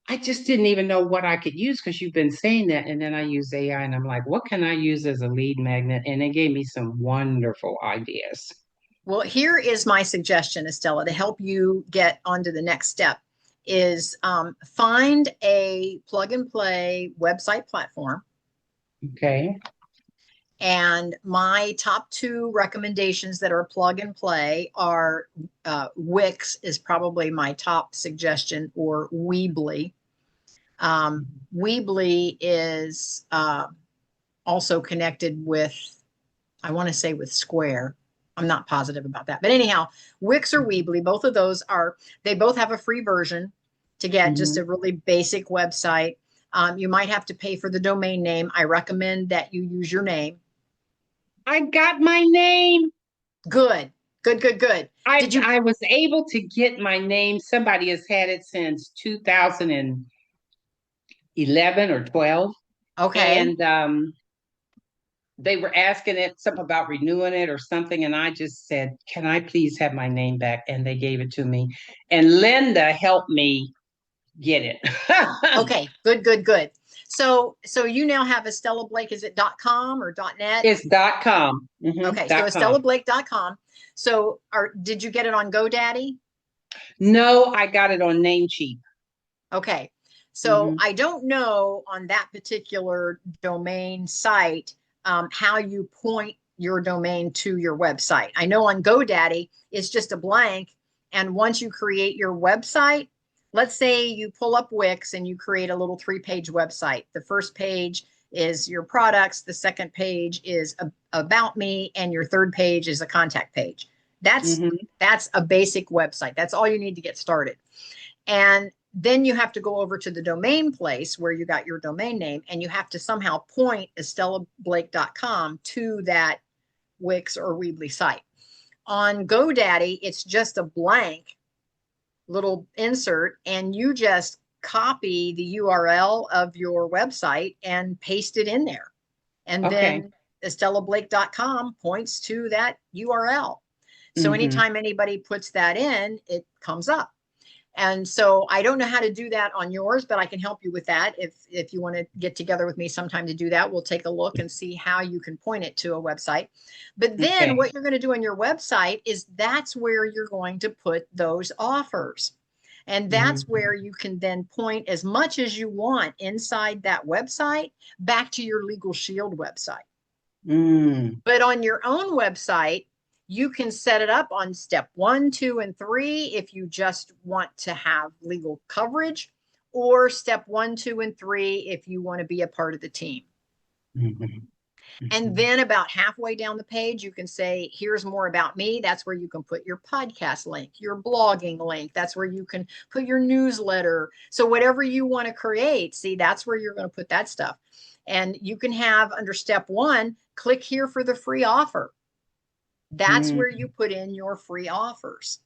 I just didn't even know what I could use because you've been saying that. And then I use AI and I'm like, what can I use as a lead magnet? And it gave me some wonderful ideas. Well, here is my suggestion, Estella, to help you get onto the next step is find a plug and play website platform. Okay. And my top 2 recommendations that are plug and play are Wix is probably my top suggestion, or Weebly. Weebly is also connected with, I want to say with Square. I'm not positive about that. But anyhow, Wix or Weebly, both of those they both have a free version to get just a really basic website. You might have to pay for the domain name. I recommend that you use your name. I got my name. Good. I was able to get my name. Somebody has had it since 2011 or 12. Okay. And they were asking it something about renewing it or something. And I just said, can I please have my name back? And they gave it to me. And Linda helped me get it. Okay. Good. So you now have Estella Blake. Is it .com or .net? It's .com. Okay. So EstellaBlake.com. So did you get it on GoDaddy? No, I got it on Namecheap. Okay. So I don't know on that particular domain site how you point your domain to your website. I know on GoDaddy, it's just a blank. And once you create your website, let's say you pull up Wix and you create a little 3-page website. The first page is your products. The second page is about me. And your third page is a contact page. That's Mhm. that's a basic website. That's all you need to get started. And then you have to go over to the domain place where you got your domain name, and you have to somehow point estellablake.com to that Wix or Weebly site. On GoDaddy, it's just a blank little insert, and you just copy the URL of your website and paste it in there. And Okay. then estellablake.com points to that URL. So Mhm. anytime anybody puts that in, it comes up. And so I don't know how to do that on yours, but I can help you with that. If you want to get together with me sometime to do that, we'll take a look and see how you can point it to a website. But then Okay. what you're going to do on your website is that's where you're going to put those offers. And that's Mhm. where you can then point as much as you want inside that website back to your Legal Shield website. Mm. But on your own website, you can set it up on step 1, 2, and 3 if you just want to have legal coverage, or step 1, 2, and 3 if you want to be a part of the team. Mhm. And Mhm. then about halfway down the page, you can say, here's more about me. That's where you can put your podcast link, your blogging link. That's where you can put your newsletter. So whatever you want to create, see, that's where you're going to put that stuff. And you can have under step 1, click here for the free offer. That's Mm. where you put in your free offers.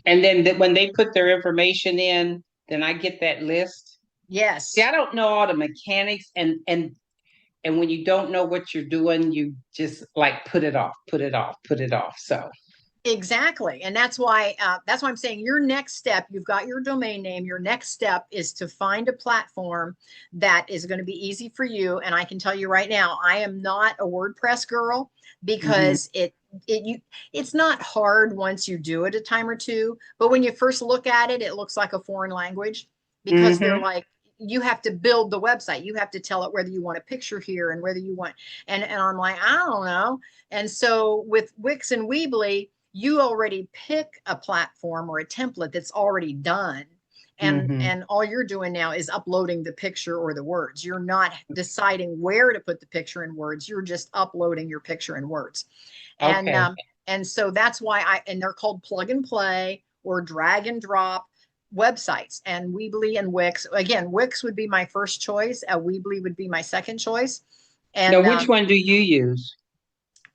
And then when they put their information in, then I get that list. See, Yes. I don't know all the mechanics, and when you don't know what you're doing, you just like put it off, put it off, put it off. So Exactly. And that's why I'm saying your next step, you've got your domain name. Your next step is to find a platform that is going to be easy for you. And I can tell you right now, I am not a WordPress girl mhm. because it's not hard once you do it a time or two. But when you first look at it, it looks like a foreign language because they're Mhm. like, you have to build the website. You have to tell it whether you want a picture here and whether you want, and I'm like, I don't know. And so with Wix and Weebly, you already pick a platform or a template that's already done, Mhm. and all you're doing now is uploading the picture or the words. You're not deciding where to put the picture and words. You're just uploading your picture and words. And Okay. and so that's why and they're called plug and play or drag and drop websites. And Weebly and Wix, again, Wix would be my first choice, Weebly would be my second choice. Now, And which one do you use?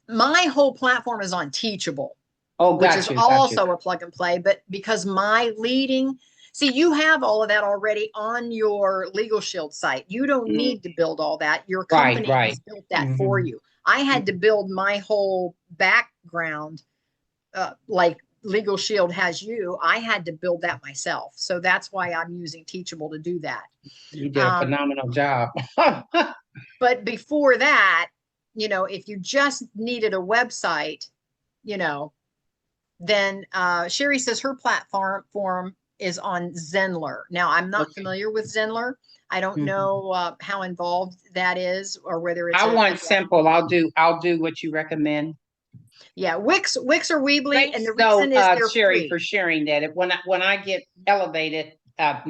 my whole platform is on Teachable, Oh, which is got you, got you. also a plug and play. But because my leading, see, you have all of that already on your Legal Shield site. You don't Mm. need to build all that. Your Right, company right. has built that for Mhm. you. I had to build my whole background, like Legal Shield has you. I had to build that myself. So that's why I'm using Teachable to do that. You did a Um, phenomenal job. but before that, if you just needed a website, you know, then Sherry says her platform is on Zenler. Now, I'm not Okay. familiar with Zenler. I don't Mhm. know how involved that is or whether it's I a want simple. I'll do what you recommend. yeah, Wix or Weebly. And Thanks, the though, reason is they're Sherry, free. for sharing that. When I get elevated,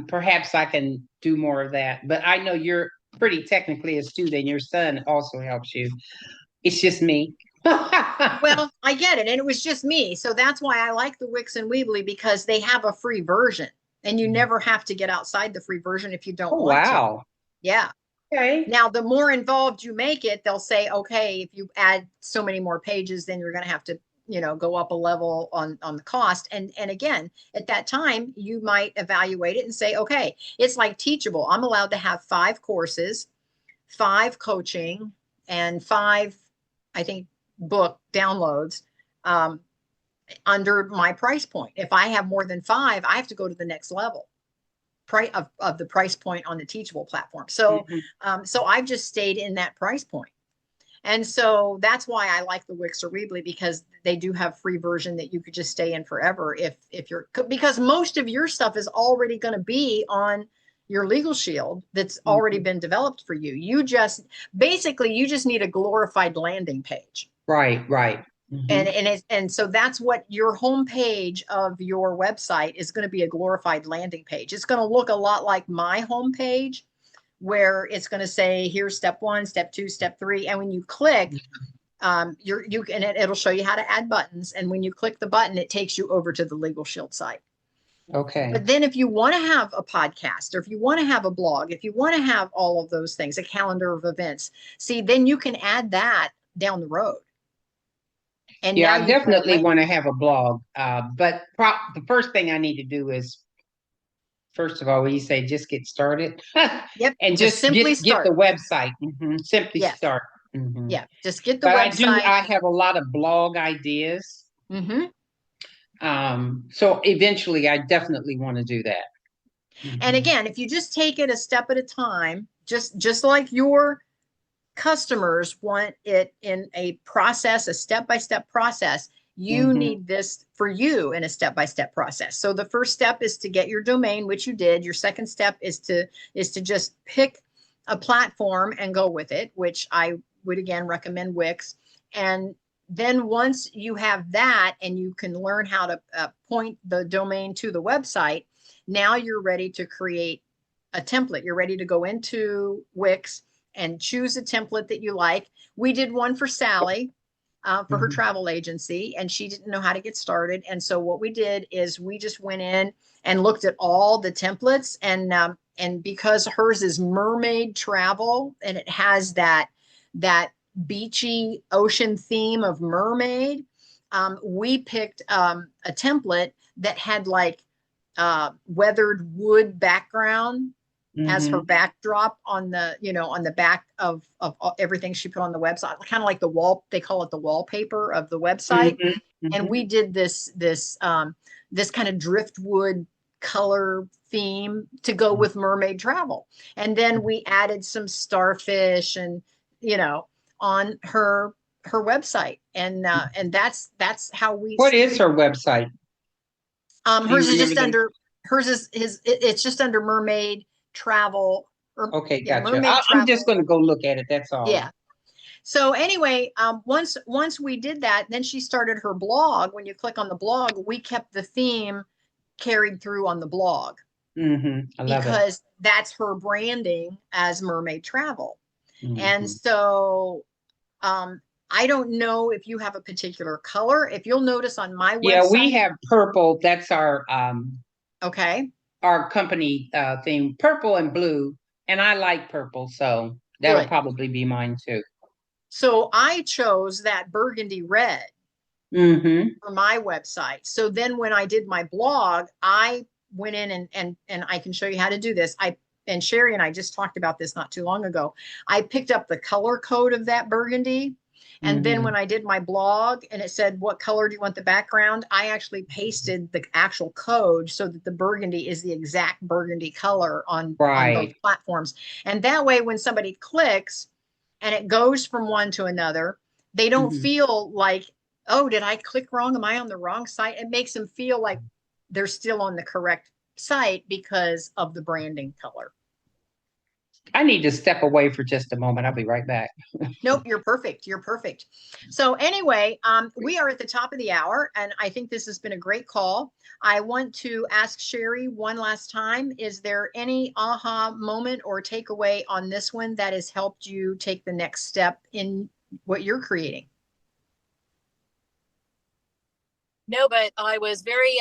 perhaps I can do more of that. But I know you're pretty technically astute, and your son also helps you. It's just me. Well, I get it. And it was just me. So that's why I like the Wix and Weebly, because they have a free version and you never have to get outside the free version if you don't Oh, want to. wow. Yeah. Okay. Now, the more involved you make it, they'll say, okay, if you add so many more pages, then you're going to have to, go up a level on the cost. And again, at that time, you might evaluate it and say, okay, it's like Teachable. I'm allowed to have 5 courses, 5 coaching, and 5, I think, book downloads um, under my price point. If I have more than 5, I have to go to the next level of the price point on the Teachable platform. So, Mhm. so I've just stayed in that price point. And so that's why I like the Wix or Weebly, because they do have free version that you could just stay in forever if you're, because most of your stuff is already going to be on your Legal Shield that's already Mhm. been developed for you. You just need a glorified landing page. Right, right. And Mhm. and so that's what your homepage of your website is going to be, a glorified landing page. It's going to look a lot like my homepage, where it's going to say, here's step 1, step 2, step 3. And when you click, you can, it'll show you how to add buttons. And when you click the button, it takes you over to the Legal Shield site. Okay. But then if you want to have a podcast, or if you want to have a blog, if you want to have all of those things, a calendar of events, see, then you can add that down the road. And yeah, now I you definitely want to have a blog. But the first thing I need to do is, first of all, when you say just get started, Yep, and just just simply get the start. website. Simply Yes. start. Mhm. Yeah, just get the But website. I have a lot of blog ideas. Mm-hmm. So eventually I definitely want to do that. And Mhm. again, if you just take it a step at a time, just like your customers want it in a process, a step-by-step process, you Mhm. need this for you in a step-by-step process. So the first step is to get your domain, which you did. Your second step is to just pick a platform and go with it, which I would again recommend Wix. And then once you have that and you can learn how to point the domain to the website, now you're ready to create a template. You're ready to go into Wix and choose a template that you like. We did one for Sally for her Mhm. travel agency, and she didn't know how to get started. And so what we did is we just went in and looked at all the templates, and because hers is mermaid travel and it has that beachy ocean theme of mermaid, we picked a template that had like weathered wood background as her Mhm. backdrop on the back of everything she put on the website, kind of like the wall, they call it the wallpaper of the website. Mhm. And Mhm. we did this kind of driftwood color theme to go with mermaid travel. And then we added some starfish and you know on her website. And that's how we What is her website? Do you hers is remember just the? under hers is his it's just under mermaid travel, or Okay, yeah, gotcha. mermaid I'm just travel. going to go look at it. That's all. Yeah. So anyway, once we did that, then she started her blog. When you click on the blog, we kept the theme carried through on the blog I love it. because that's her branding as mermaid travel. And Mhm. so I don't know if you have a particular color. If you'll notice on my Yeah, we website, have purple. That's okay, our company theme, purple and blue, and I like purple, so that'll good. probably be mine too. So I chose that burgundy red Mm-hmm. for my website. So then when I did my blog, I went in and I can show you how to do this. And Sherry and I just talked about this not too long ago. I picked up the color code of that burgundy. And then Mm-hmm. when I did my blog and it said, what color do you want the background? I actually pasted the actual code so that the burgundy is the exact burgundy color on both Right. platforms. And that way, when somebody clicks and it goes from one to another, they don't Mm-hmm. feel like, oh, did I click wrong? Am I on the wrong site? It makes them feel like they're still on the correct site because of the branding color. I need to step away for just a moment. I'll be right back. Nope, you're perfect. You're perfect. So anyway, we are at the top of the hour, and I think this has been a great call. I want to ask Sherry one last time, is there any aha moment or takeaway on this one that has helped you take the next step in what you're creating? No, but I was very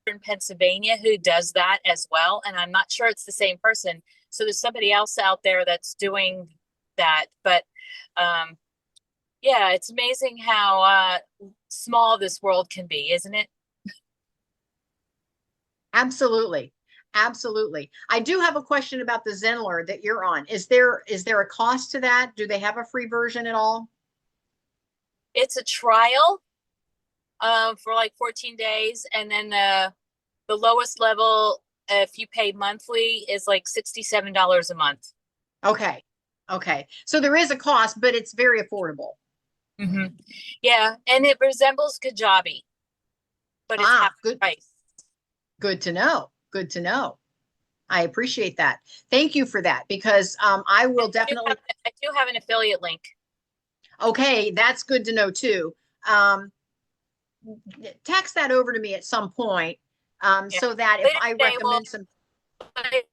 in Pennsylvania who does that as well, and I'm not sure it's the same person. So there's somebody else out there that's doing that. But yeah, it's amazing how small this world can be, isn't it? Absolutely. Absolutely. I do have a question about the Zenler that you're on. Is there a cost to that? Do they have a free version at all? It's a trial for like 14 days, and then the lowest level, if you pay monthly, is like $67 a month. Okay. Okay. So there is a cost, but it's very affordable. Yeah, and it resembles Kajabi, but it's half Ah, the good. price. Good to know. Good to know. I appreciate that. Thank you for that because I will definitely. I do have an affiliate link. Okay, that's good to know too. Um, Text that over to me at some point Yeah. so that if Later I today, recommend some. later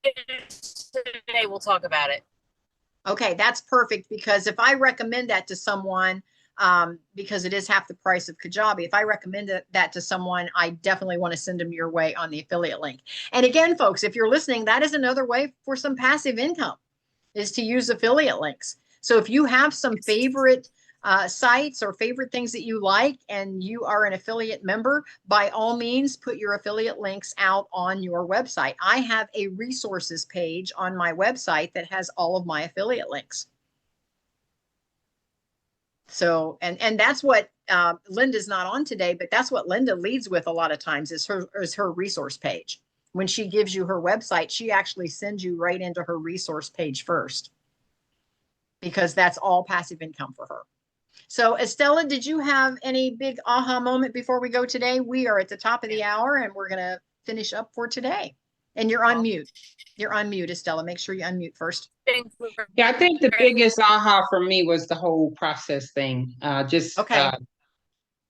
today we'll talk about it. Okay, that's perfect, because if I recommend that to someone, because it is half the price of Kajabi, if I recommend that to someone, I definitely want to send them your way on the affiliate link. And again, folks, if you're listening, that is another way for some passive income, is to use affiliate links. So if you have some favorite sites or favorite things that you like and you are an affiliate member, by all means, put your affiliate links out on your website. I have a resources page on my website that has all of my affiliate links. So, and that's what Linda's not on today, but that's what Linda leads with a lot of times, is her resource page. When she gives you her website, she actually sends you right into her resource page first, because that's all passive income for her. So Estella, did you have any big aha moment before we go today? We are at the top of the hour and we're going to finish up for today. And you're on mute. You're on mute, Estella. Make sure you unmute first. Yeah, I think the biggest aha for me was the whole process thing. Okay.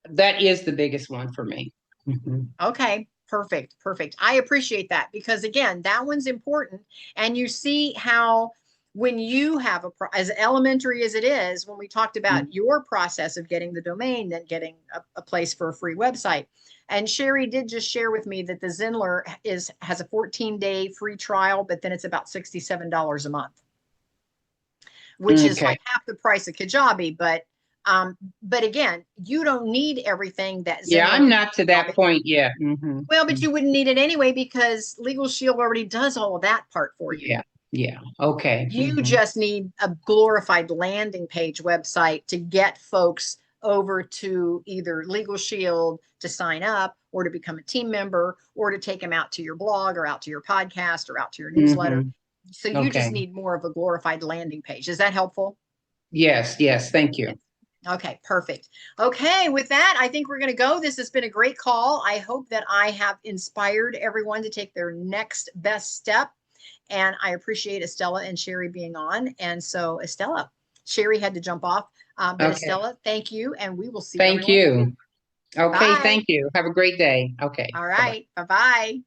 That is the biggest one for me. Mm-hmm. Okay. Perfect. Perfect. I appreciate that, because again, that one's important. And you see how, when you have as elementary as it is, when we talked about your process of getting the domain, then getting a place for a free website. And Sherry did just share with me that the Zenler has a 14-day free trial, but then it's about $67 a month, which is like half the price of Kajabi. But again, you don't need everything that Zenler. Yeah, I'm not to that point yet. Mm-hmm. Well, but you wouldn't need it anyway, because Legal Shield already does all of that part for you. Yeah. Yeah. Okay. You just need a glorified landing page website to get folks over to either Legal Shield to sign up, or to become a team member, or to take them out to your blog or out to your podcast or out to your newsletter. So you just need more of a glorified landing page. Is that helpful? Yes. Yes. Thank you. Okay, perfect. Okay, with that, I think we're going to go. This has been a great call. I hope that I have inspired everyone to take their next best step. And I appreciate Estella and Sherry being on. And so Estella, Sherry had to jump off. But okay. Estella, thank you. And we will see you. Thank you. Okay, Bye. thank you. Have a great day. Okay. All right. Bye-bye.